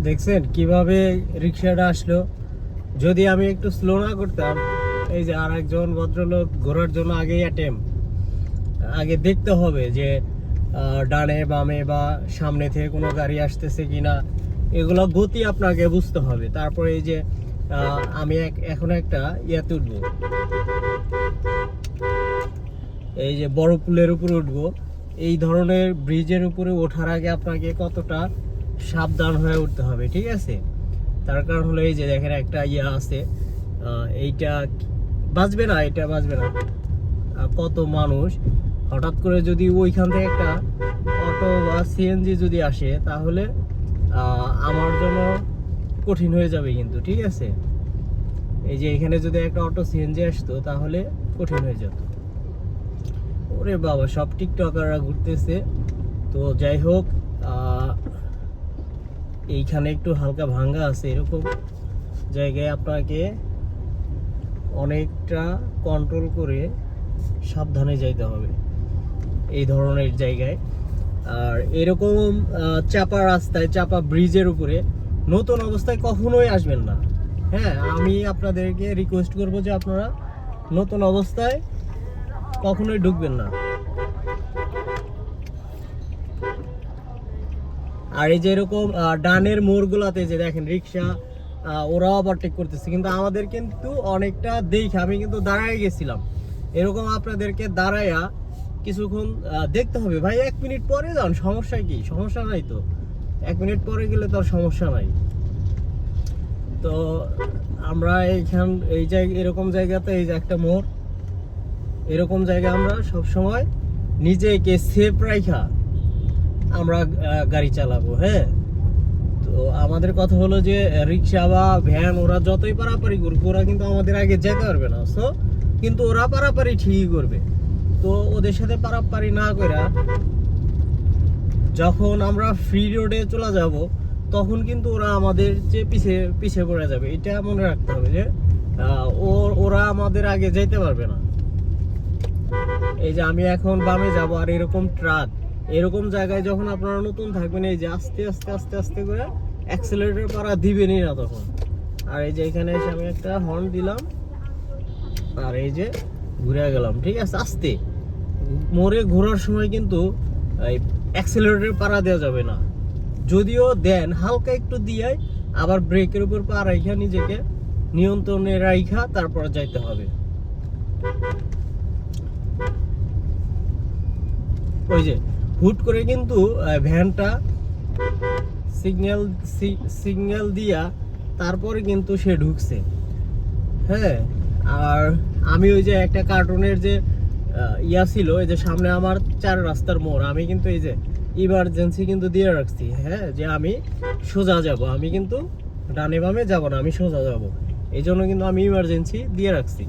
দেখছেন কিভাবে রিক্সাটা আসলো। যদি আমি একটু স্লো না করতাম, এই যে আর একজন ভদ্রলোক ঘোরার জন্য আগে দেখতে হবে যে ডানে বামে বা সামনে থেকে কোনো গাড়ি আসতেছে কিনা, এগুলো গতি আপনাকে বুঝতে হবে। তারপরে এই যে আমি এখন একটা ইয়াতে উঠবো, এই যে বড় পুলের উপরে উঠবো। এই ধরনের ব্রিজের উপরে ওঠার আগে আপনাকে কতটা সাবধান হয়ে উঠতে হবে, ঠিক আছে? তার কারণ হলো এই যে দেখেন একটা ইয়া আছে, এইটা বাঁচবে না, এটা বাঁচবে না। কত মানুষ, হঠাৎ করে যদি ওইখান থেকে একটা অটো বা সিএনজি যদি আসে, তাহলে আমার জন্য কঠিন হয়ে যাবে কিন্তু, ঠিক আছে? এই যে এখানে যদি একটা অটো সিএনজি আসতো তাহলে কঠিন হয়ে যেত। ওরে বাবা, সব টিকটকাররা ঘুরতেছে। তো যাই হোক, এইখানে একটু হালকা ভাঙ্গা আছে, এরকম জায়গায় আপনাকে অনেকটা কন্ট্রোল করে সাবধানে যাইতে হবে এই ধরনের জায়গায়। আর এরকম চাপা রাস্তায়, চাপা ব্রিজের উপরে নতুন অবস্থায় কখনোই আসবেন না। হ্যাঁ, আমি আপনাদেরকে রিকোয়েস্ট করবো যে আপনারা নতুন অবস্থায় কখনোই ঢুকবেন না। আর এই যে এরকম ডানের মোড়গুলাতে যে দেখেন রিক্সা, ওরাও ওভারটেক করতেছে, কিন্তু আমাদের কিন্তু অনেকটা দেখে আমি কিন্তু দাঁড়ায় গেছিলাম। এরকম আপনাদেরকে দাঁড়ায়া কিছুক্ষণ দেখতে হবে। ভাই 1 মিনিট পরে যান, সমস্যা কি? সমস্যা নাই তো, 1 মিনিট পরে গেলে তো আর সমস্যা নাই। তো আমরা এই জায়গা, এরকম জায়গাতে, এই যে একটা মোড়, এরকম জায়গায় আমরা সবসময় নিজেকে সেফ রাখা আমরা গাড়ি চালাবো। হ্যাঁ, তো আমাদের কথা হলো যে রিক্সা বা ভ্যান ওরা যতই পারাপারি করুক, ওরা কিন্তু আমাদের আগে যেতে পারবে না। সো কিন্তু ওরা পারাপারি ঠিকই করবে। তো ওদের সাথে পারাপারি না করে যখন আমরা ফ্রি রোডে চলে যাব, তখন কিন্তু ওরা আমাদের যে পিছে পড়ে যাবে। এটা মনে রাখতে হবে যে ওরা আমাদের আগে যেতে পারবে না। এই যে আমি এখন বামে যাব, আর এরকম ট্রাক, এরকম জায়গায় যখন আপনারা নতুন থাকবেন, এই যে আস্তে আস্তে আস্তে আস্তে করে অ্যাক্সেলারেটর পারা দিবেনই না তখন। আর এই যে এখানে এসে আমি একটা হর্ন দিলাম, আর এই যে ঘুরে গেলাম, ঠিক আছে? আস্তে মোড়ে ঘোরার সময় কিন্তু অ্যাক্সেলারেটর পারা দেওয়া যাবে না। যদিও দেন, হালকা একটু দিয়ে আবার ব্রেকের উপর পা রাখা, নিজেকে নিয়ন্ত্রণে রাখা তারপর যাইতে হবে। ওই যে হুট করে কিন্তু ভ্যানটা সিগন্যাল দিয়া তারপরে কিন্তু সে ঢুকছে। হ্যাঁ, আর আমি ওই যে একটা কার্টুনের যে ইয়া ছিল, এই যে সামনে আমার 4 রাস্তার মোড়, আমি কিন্তু এই যে ইমার্জেন্সি কিন্তু দিয়ে রাখছি। হ্যাঁ, যে আমি সোজা যাব, আমি কিন্তু ডানে বামে যাব না, আমি সোজা যাব। এই জন্য কিন্তু আমি ইমার্জেন্সি দিয়ে রাখছি।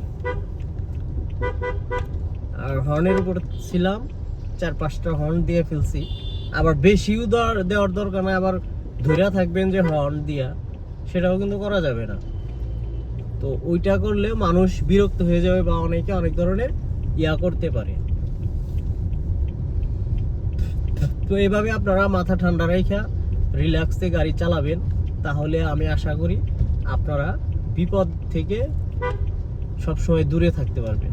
আর হর্নের উপর ছিলাম, 4-5টা হর্ন দিয়ে ফেলছি। আবার বেশিও দেওয়ার দরকার নাই, আবার ধৈর্য থাকবেন যে হর্ন দিয়া, সেটাও কিন্তু করা যাবে না। তো ওইটা করলে মানুষ বিরক্ত হয়ে যাবে বা অনেকে অনেক ধরনের ইয়া করতে পারে। তো এভাবে আপনারা মাথা ঠান্ডা রেখে রিল্যাক্সে গাড়ি চালাবেন, তাহলে আমি আশা করি আপনারা বিপদ থেকে সবসময় দূরে থাকতে পারবেন।